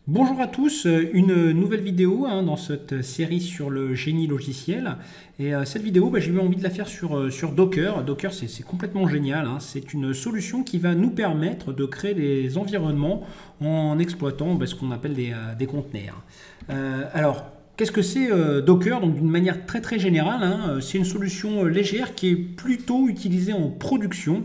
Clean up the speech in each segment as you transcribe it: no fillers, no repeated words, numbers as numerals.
Bonjour à tous, une nouvelle vidéo dans cette série sur le génie logiciel. Et cette vidéo, j'ai eu envie de la faire sur Docker. Docker, c'est complètement génial. C'est une solution qui va nous permettre de créer des environnements en exploitant ce qu'on appelle des containers. Alors, qu'est-ce que c'est Docker? Donc, d'une manière très générale, c'est une solution légère qui est plutôt utilisée en production.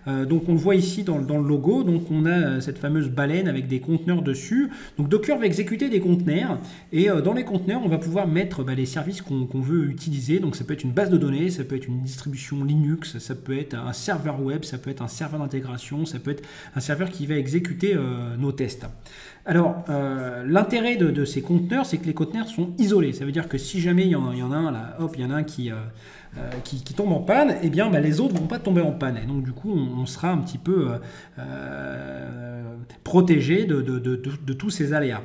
Donc on le voit ici dans le logo, donc on a cette fameuse baleine avec des conteneurs dessus. Donc Docker va exécuter des conteneurs et dans les conteneurs on va pouvoir mettre les services qu'on veut utiliser. Donc ça peut être une base de données, ça peut être une distribution Linux, ça peut être un serveur web, ça peut être un serveur d'intégration, ça peut être un serveur qui va exécuter nos tests. Alors, l'intérêt de ces conteneurs, c'est que les conteneurs sont isolés. Ça veut dire que si jamais il y en a un là, hop, il y en a un qui tombe en panne, eh bien les autres ne vont pas tomber en panne. Et donc du coup, on sera un petit peu protégé de tous ces aléas.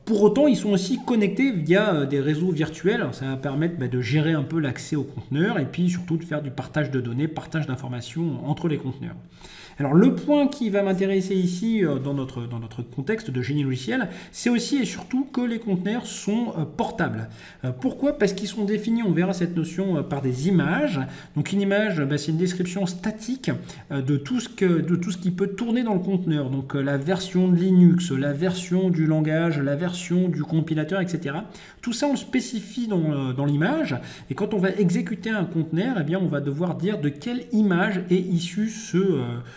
Pour autant, ils sont aussi connectés via des réseaux virtuels. Alors, ça va permettre de gérer un peu l'accès aux conteneurs et puis surtout de faire du partage de données, partage d'informations entre les conteneurs. Alors le point qui va m'intéresser ici dans notre contexte de génie logiciel, c'est aussi et surtout que les conteneurs sont portables. Pourquoi? Parce qu'ils sont définis, on verra cette notion, par des images. Donc une image, c'est une description statique de tout ce qui peut tourner dans le conteneur. Donc la version de Linux, la version du langage, la version du compilateur, etc. Tout ça on le spécifie dans l'image. Et quand on va exécuter un conteneur, eh bien on va devoir dire de quelle image est issu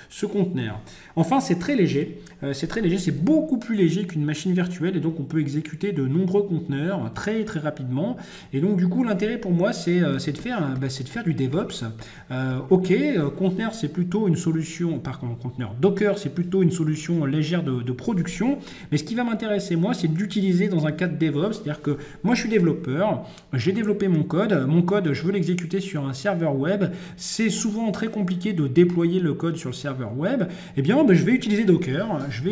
ce conteneur. Enfin, c'est très léger. C'est beaucoup plus léger qu'une machine virtuelle et donc on peut exécuter de nombreux conteneurs très rapidement. Et donc du coup, l'intérêt pour moi, c'est de faire du DevOps. Conteneur, c'est plutôt une solution, Docker, c'est plutôt une solution légère de production. Mais ce qui va m'intéresser, moi, c'est d'utiliser dans un cadre DevOps, c'est-à-dire que moi, je suis développeur, j'ai développé mon code, je veux l'exécuter sur un serveur web. C'est souvent très compliqué de déployer le code sur le serveur web. Eh bien, je vais utiliser Docker. Je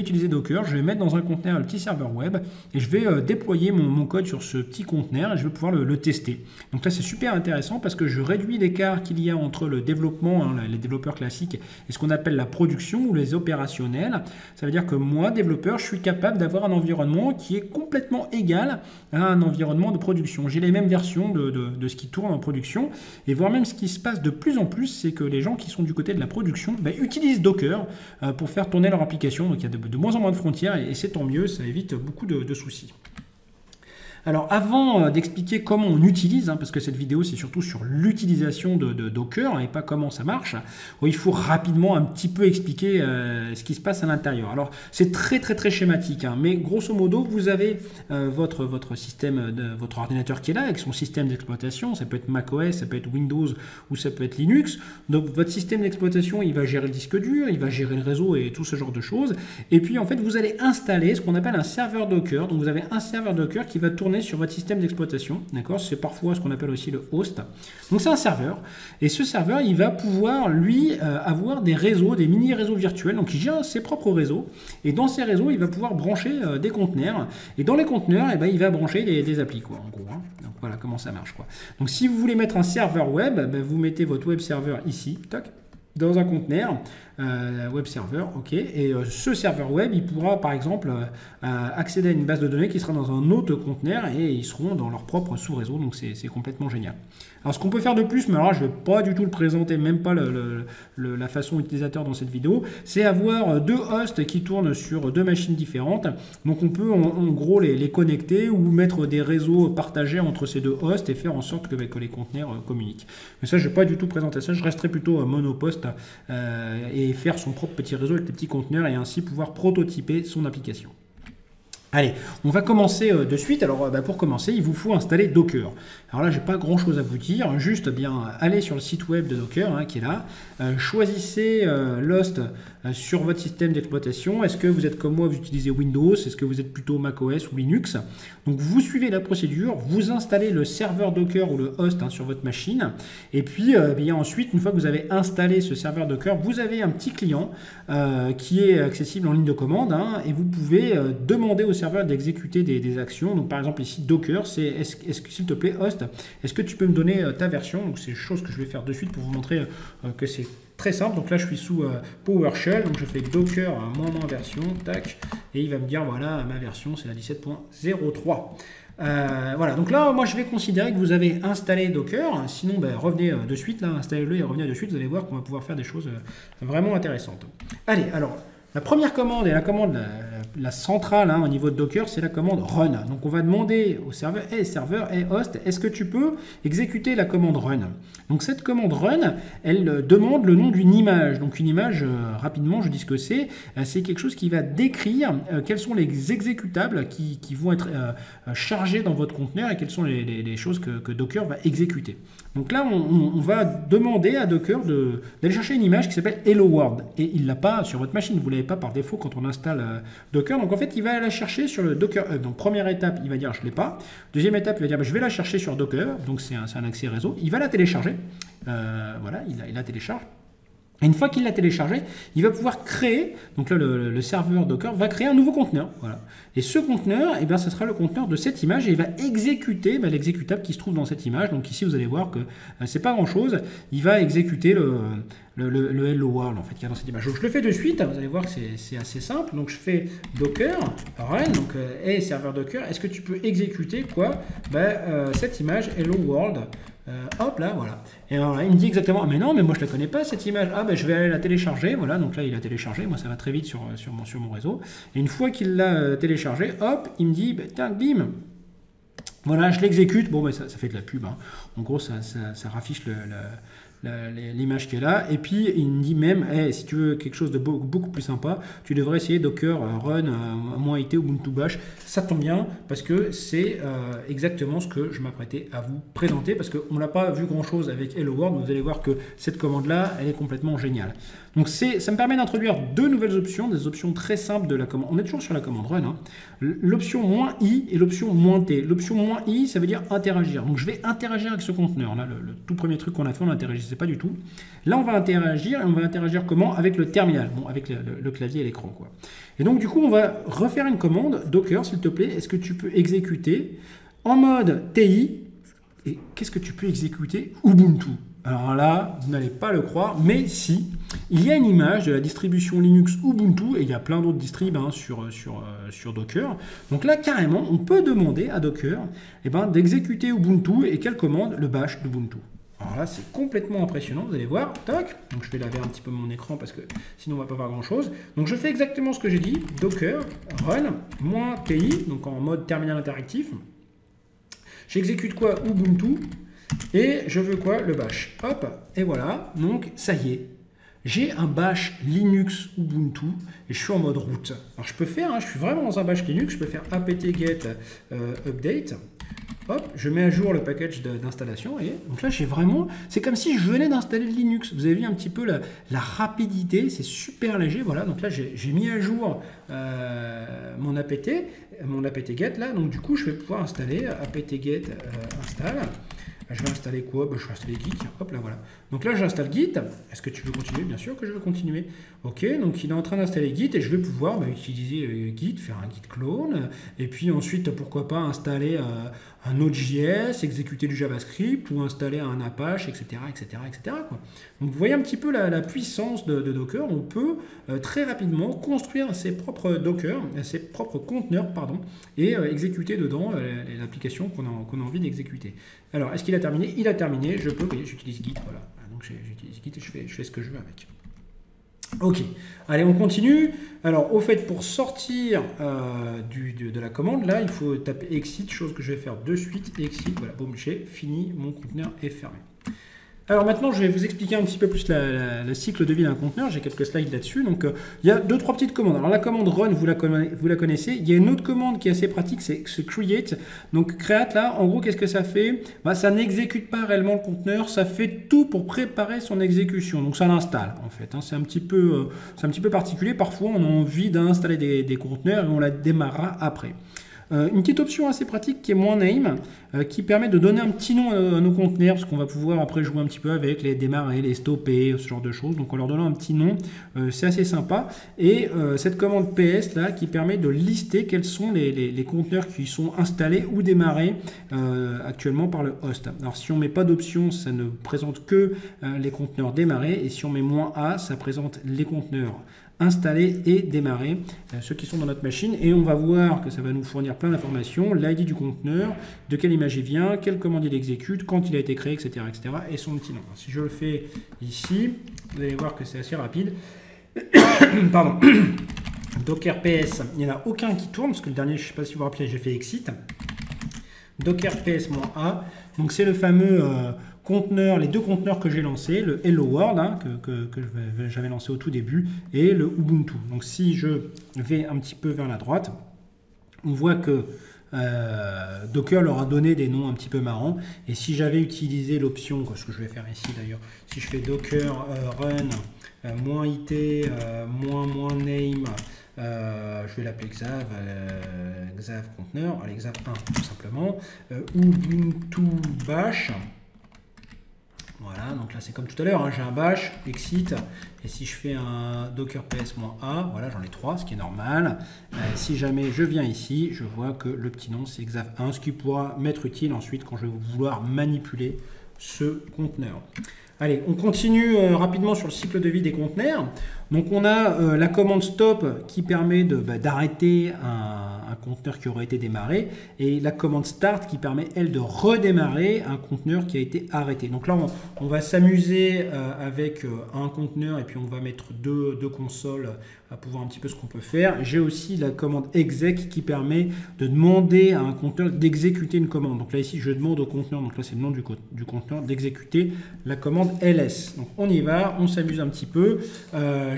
vais mettre dans un conteneur le petit serveur web et je vais déployer mon code sur ce petit conteneur et je vais pouvoir le tester. Donc là, c'est super intéressant parce que je réduis l'écart qu'il y a entre le développement, les développeurs classiques, et ce qu'on appelle la production ou les opérationnels. Ça veut dire que moi, développeur, je suis capable d'avoir un environnement qui est complètement égal à un environnement de production. J'ai les mêmes versions de ce qui tourne en production et voire même ce qui se passe de plus en plus, c'est que les gens qui sont du côté de la production utilisent Docker pour faire tourner leur application. Donc il y a de moins en moins de frontières et c'est tant mieux, ça évite beaucoup de soucis. Alors avant d'expliquer comment on utilise, parce que cette vidéo c'est surtout sur l'utilisation de Docker et pas comment ça marche, il faut rapidement un petit peu expliquer ce qui se passe à l'intérieur. Alors c'est très schématique, mais grosso modo vous avez votre système, votre ordinateur qui est là avec son système d'exploitation, ça peut être macOS, ça peut être Windows ou ça peut être Linux. Donc votre système d'exploitation il va gérer le disque dur, il va gérer le réseau et tout ce genre de choses. Et puis en fait vous allez installer ce qu'on appelle un serveur Docker. Donc vous avez un serveur Docker qui va tourner sur votre système d'exploitation, d'accord? C'est parfois ce qu'on appelle aussi le host. Donc c'est un serveur, et ce serveur, il va pouvoir, lui, avoir des réseaux, des mini-réseaux virtuels, donc il gère ses propres réseaux, et dans ces réseaux, il va pouvoir brancher des conteneurs, et dans les conteneurs, il va brancher des applis, quoi, en gros. Donc voilà comment ça marche, quoi. Donc si vous voulez mettre un serveur web, vous mettez votre web serveur ici, toc, dans un conteneur, web server, ok, et ce serveur web, il pourra par exemple accéder à une base de données qui sera dans un autre conteneur et ils seront dans leur propre sous-réseau, donc c'est complètement génial. Alors ce qu'on peut faire de plus, mais alors là je ne vais pas du tout le présenter, même pas la façon utilisateur dans cette vidéo, c'est avoir deux hosts qui tournent sur deux machines différentes. Donc on peut en gros les connecter ou mettre des réseaux partagés entre ces deux hosts et faire en sorte que les conteneurs communiquent. Mais ça je ne vais pas du tout présenter ça, je resterai plutôt monoposte et faire son propre petit réseau avec des petits conteneurs et ainsi pouvoir prototyper son application. Allez, on va commencer de suite. Alors pour commencer, il vous faut installer Docker. Alors là, j'ai pas grand chose à vous dire, juste allez sur le site web de Docker qui est là, choisissez l'host sur votre système d'exploitation. Est-ce que vous êtes comme moi, vous utilisez Windows? Est-ce que vous êtes plutôt macOS ou Linux? Donc vous suivez la procédure, vous installez le serveur Docker ou le host sur votre machine, et puis ensuite, une fois que vous avez installé ce serveur Docker, vous avez un petit client qui est accessible en ligne de commande, et vous pouvez demander au serveur d'exécuter des actions. Donc par exemple ici Docker, c'est est-ce que s'il te plaît host, est-ce que tu peux me donner ta version? Donc c'est chose que je vais faire de suite pour vous montrer que c'est très simple. Donc là, je suis sous PowerShell, donc je fais docker moins version, tac, et il va me dire voilà, ma version c'est la 17.03. Voilà, donc là, moi je vais considérer que vous avez installé Docker, sinon ben, revenez de suite, là, installez-le et revenez de suite, vous allez voir qu'on va pouvoir faire des choses vraiment intéressantes. Allez, alors, la première commande et la commande la centrale au niveau de Docker, c'est la commande run. Donc on va demander au serveur, hey serveur, hey host, est-ce que tu peux exécuter la commande run? Donc cette commande run, elle demande le nom d'une image. Donc une image, rapidement, je dis ce que c'est quelque chose qui va décrire quels sont les exécutables qui vont être chargés dans votre conteneur et quelles sont les choses que Docker va exécuter. Donc là, on va demander à Docker d'aller chercher une image qui s'appelle Hello World. Et il ne l'a pas sur votre machine, vous ne l'avez pas par défaut quand on installe Docker. Donc en fait, il va la chercher sur le Docker Hub. Donc première étape, il va dire je ne l'ai pas. Deuxième étape, il va dire je vais la chercher sur Docker. Donc c'est un accès réseau. Il va la télécharger. Voilà, il la télécharge. Et une fois qu'il l'a téléchargé, il va pouvoir créer, donc là le serveur Docker va créer un nouveau conteneur. Voilà. Et ce conteneur, eh bien, ce sera le conteneur de cette image et il va exécuter l'exécutable qui se trouve dans cette image. Donc ici, vous allez voir que c'est pas grand-chose. Il va exécuter le Hello World en fait, qui est dans cette image. Donc je le fais de suite, vous allez voir que c'est assez simple. Donc je fais Docker, run, donc hey serveur Docker, est-ce que tu peux exécuter quoi cette image Hello World hop là, voilà. Et alors là, il me dit exactement, mais non, mais moi je la connais pas cette image. Ah ben je vais aller la télécharger, voilà. Donc là il a téléchargé, moi ça va très vite sur mon réseau. Et une fois qu'il l'a téléchargé, hop, il me dit, bim. Voilà, je l'exécute. Bon, ben ça fait de la pub. Hein. En gros, ça raffiche l'image qui est là. Et puis, il me dit même, hey, si tu veux quelque chose de beaucoup plus sympa, tu devrais essayer Docker Run -it Ubuntu Bash. Ça tombe bien parce que c'est exactement ce que je m'apprêtais à vous présenter parce qu'on n'a pas vu grand-chose avec Hello World. Vous allez voir que cette commande-là, elle est complètement géniale. Donc, ça me permet d'introduire deux nouvelles options, des options très simples de la commande. On est toujours sur la commande Run. Hein. L'option "-i" et l'option "-t". L'option "-i", ça veut dire interagir. Donc, je vais interagir avec ce conteneur. Là, le tout premier truc qu'on a fait, on n'interagissait pas du tout. Là, on va interagir. Et on va interagir comment? Avec le terminal. Bon, avec le clavier et l'écran, quoi. Et donc, du coup, on va refaire une commande. Docker, s'il te plaît, est-ce que tu peux exécuter en mode TI? Et qu'est-ce que tu peux exécuter? Ubuntu. Alors là, vous n'allez pas le croire, mais si, il y a une image de la distribution Linux Ubuntu, et il y a plein d'autres distribs sur Docker. Donc là, carrément, on peut demander à Docker d'exécuter Ubuntu, et quelle commande? Le bash d'Ubuntu. Alors là, c'est complètement impressionnant, vous allez voir. Toc. Donc je vais laver un petit peu mon écran, parce que sinon on ne va pas voir grand-chose. Donc je fais exactement ce que j'ai dit, Docker, run, -ti, donc en mode terminal interactif. J'exécute quoi? Ubuntu. Et je veux quoi? Le bash. Hop, et voilà. Donc, ça y est. J'ai un bash Linux Ubuntu et je suis en mode root. Alors, je peux faire, je suis vraiment dans un bash Linux, je peux faire apt-get update. Hop, je mets à jour le package d'installation et donc là j'ai vraiment, c'est comme si je venais d'installer Linux. Vous avez vu un petit peu la rapidité, c'est super léger. Voilà, donc là j'ai mis à jour mon apt-get là, donc du coup je vais pouvoir installer apt-get install. Je vais installer quoi? Je vais installer Git. Hop là, voilà. Donc là, j'installe Git. Est-ce que tu veux continuer? Bien sûr que je veux continuer. Ok, donc il est en train d'installer Git et je vais pouvoir utiliser Git, faire un Git clone. Et puis ensuite, pourquoi pas installer un Node.js, exécuter du JavaScript ou installer un Apache, etc. quoi. Donc vous voyez un petit peu la puissance de Docker. On peut très rapidement construire ses propres Docker, ses propres conteneurs, pardon, et exécuter dedans l'application qu'on a envie d'exécuter. Alors, est-ce qu'il a terminé? Il a terminé. Je peux, vous voyez, j'utilise Git, voilà. Donc j'utilise Git et je fais ce que je veux avec. Ok, allez, on continue. Alors, au fait, pour sortir de la commande, là, il faut taper exit, chose que je vais faire de suite. Exit, voilà, boum, j'ai fini, mon conteneur est fermé. Alors maintenant, je vais vous expliquer un petit peu plus le cycle de vie d'un conteneur. J'ai quelques slides là-dessus. Donc, il y a 2-3 petites commandes. Alors, la commande run, vous la connaissez. Il y a une autre commande qui est assez pratique, c'est create. Donc, create, là, en gros, qu'est-ce que ça fait? Ça n'exécute pas réellement le conteneur. Ça fait tout pour préparer son exécution. Donc, ça l'installe, en fait. Hein. C'est un petit peu particulier. Parfois, on a envie d'installer des conteneurs et on la démarrera après. Une petite option assez pratique qui est moins name, qui permet de donner un petit nom à nos conteneurs, parce qu'on va pouvoir après jouer un petit peu avec les démarrer, les stopper, ce genre de choses. Donc en leur donnant un petit nom, c'est assez sympa. Et cette commande PS là qui permet de lister quels sont les conteneurs qui sont installés ou démarrés actuellement par le host. Alors si on met pas d'option, ça ne présente que les conteneurs démarrés, et si on met -a, ça présente les conteneurs installer et démarrer ceux qui sont dans notre machine, et on va voir que ça va nous fournir plein d'informations, l'ID du conteneur, de quelle image il vient, quelle commande il exécute, quand il a été créé, etc., et son petit nom. Si je le fais ici, vous allez voir que c'est assez rapide. Pardon. Docker PS, il n'y en a aucun qui tourne, parce que le dernier, je ne sais pas si vous vous rappelez, j'ai fait exit. Docker PS-A, donc c'est le fameux conteneur, les deux conteneurs que j'ai lancés, le Hello World hein, que j'avais lancé au tout début, et le Ubuntu. Donc si je vais un petit peu vers la droite, on voit que Docker leur a donné des noms un petit peu marrants, et si j'avais utilisé l'option, ce que je vais faire ici d'ailleurs, si je fais Docker run -it -name, je vais l'appeler Xav, Xav conteneur, allez Xav 1 tout simplement, Ubuntu bash. Voilà, donc là c'est comme tout à l'heure, hein, j'ai un bash, exit, et si je fais un docker ps-a, voilà, j'en ai 3, ce qui est normal. Si jamais je viens ici, je vois que le petit nom c'est Xav1, ce qui pourra m'être utile ensuite quand je vais vouloir manipuler ce conteneur. Allez, on continue rapidement sur le cycle de vie des conteneurs. Donc on a la commande stop qui permet d'arrêter un conteneur qui aurait été démarré, et la commande start qui permet elle de redémarrer un conteneur qui a été arrêté. Donc là on va s'amuser avec un conteneur, et puis on va mettre deux consoles pour voir un petit peu ce qu'on peut faire. J'ai aussi la commande exec qui permet de demander à un conteneur d'exécuter une commande. Donc là ici je demande au conteneur, donc là c'est le nom du conteneur, d'exécuter la commande ls. Donc on y va, on s'amuse un petit peu.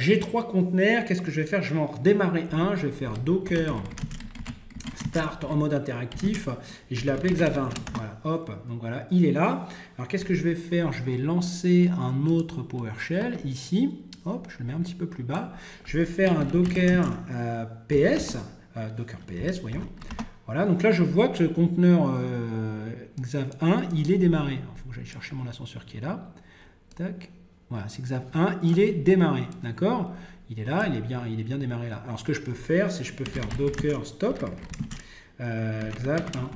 J'ai 3 conteneurs, qu'est-ce que je vais faire? Je vais en redémarrer un, je vais faire docker start en mode interactif, et je l'ai appelé Xav1. Voilà, hop, donc voilà, il est là. Alors qu'est-ce que je vais faire? Je vais lancer un autre PowerShell ici. Hop, je le mets un petit peu plus bas. Je vais faire un docker PS, docker PS, voyons. Voilà, donc là je vois que le conteneur Xav1, il est démarré. Il faut que j'aille chercher mon ascenseur qui est là. Tac. Voilà, c'est Xav1, il est démarré, d'accord? Il est là, il est bien démarré là. Alors ce que je peux faire, c'est je peux faire docker stop Xav1.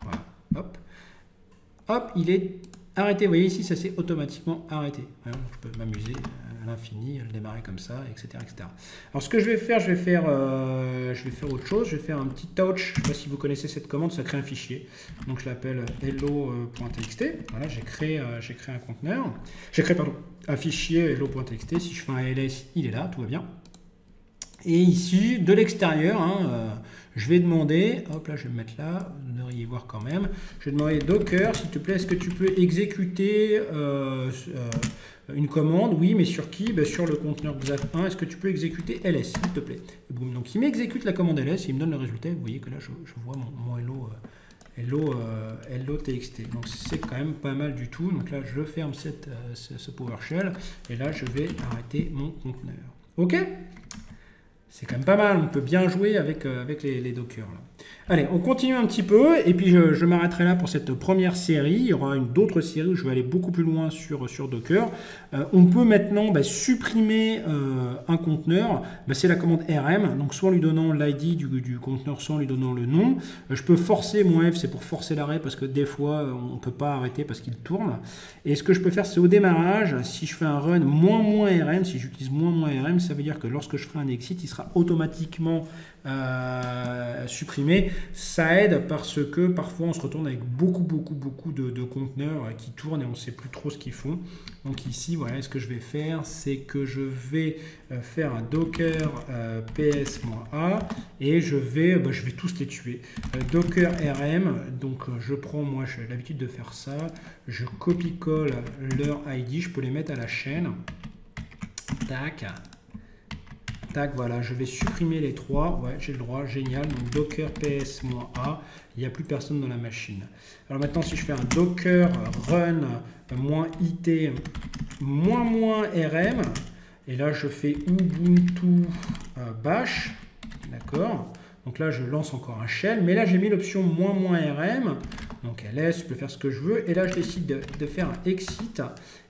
Voilà, hop. Hop, il est arrêté. Vous voyez ici, ça s'est automatiquement arrêté. Voilà, donc je peux m'amuser à l'infini, le démarrer comme ça, etc., etc. Alors ce que je vais faire autre chose. Je vais faire un petit touch. Je ne sais pas si vous connaissez cette commande, ça crée un fichier. Donc je l'appelle hello.txt. Voilà, j'ai créé un conteneur. J'ai créé un fichier hello.txt. Si je fais un ls, il est là, tout va bien. Et ici, de l'extérieur, je vais demander, hop là je vais me mettre là, vous devriez y voir quand même, je vais demander Docker, s'il te plaît, est-ce que tu peux exécuter une commande? Oui, mais sur qui? Sur le conteneur Xav1, est-ce que tu peux exécuter ls, s'il te plaît? Et boum, donc il m'exécute la commande ls, et il me donne le résultat. Vous voyez que là je vois mon hello txt. Donc c'est quand même pas mal du tout. Donc là je ferme ce PowerShell, et là je vais arrêter mon conteneur. Ok? C'est quand même pas mal, on peut bien jouer avec les Dockers. Là. Allez, on continue un petit peu, et puis je m'arrêterai là pour cette première série. Il y aura d'autres séries où je vais aller beaucoup plus loin sur Docker. On peut maintenant supprimer un conteneur. C'est la commande rm, donc soit en lui donnant l'id du conteneur, soit en lui donnant le nom. Je peux forcer, mon F c'est pour forcer l'arrêt, parce que des fois on ne peut pas arrêter parce qu'il tourne. Et ce que je peux faire, c'est au démarrage, si je fais un run -rm, si j'utilise -rm, ça veut dire que lorsque je ferai un exit, il sera automatiquement supprimé. Ça aide parce que parfois on se retourne avec beaucoup de conteneurs qui tournent et on ne sait plus trop ce qu'ils font. Donc ici, voilà, ce que je vais faire, c'est que je vais faire un docker ps-a, et je vais tous les tuer. Docker rm, donc je prends, moi j'ai l'habitude de faire ça, je copie-colle leur id, je peux les mettre à la chaîne. Tac. Tac, voilà, je vais supprimer les 3. Ouais, j'ai le droit, génial. Donc docker ps-a, il n'y a plus personne dans la machine. Alors maintenant, si je fais un docker run -it -rm, et là je fais ubuntu bash, d'accord. Donc là, je lance encore un shell, mais là, j'ai mis l'option "-rm", donc ls, je peux faire ce que je veux, et là, je décide de faire un exit,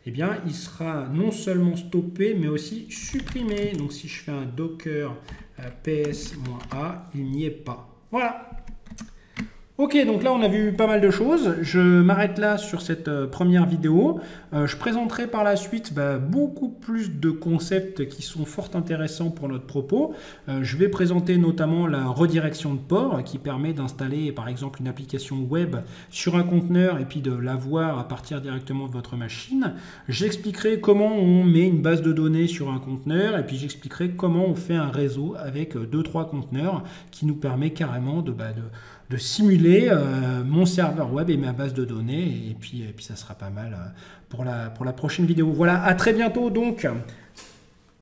eh bien, il sera non seulement stoppé, mais aussi supprimé. Donc si je fais un docker ps-a, il n'y est pas. Voilà. Ok, donc là on a vu pas mal de choses. Je m'arrête là sur cette première vidéo. Je présenterai par la suite beaucoup plus de concepts qui sont fort intéressants pour notre propos. Je vais présenter notamment la redirection de port qui permet d'installer par exemple une application web sur un conteneur et puis de l'avoir à partir directement de votre machine. J'expliquerai comment on met une base de données sur un conteneur et puis j'expliquerai comment on fait un réseau avec 2-3 conteneurs qui nous permet carrément de simuler mon serveur web et ma base de données et puis ça sera pas mal pour la prochaine vidéo. Voilà, à très bientôt donc.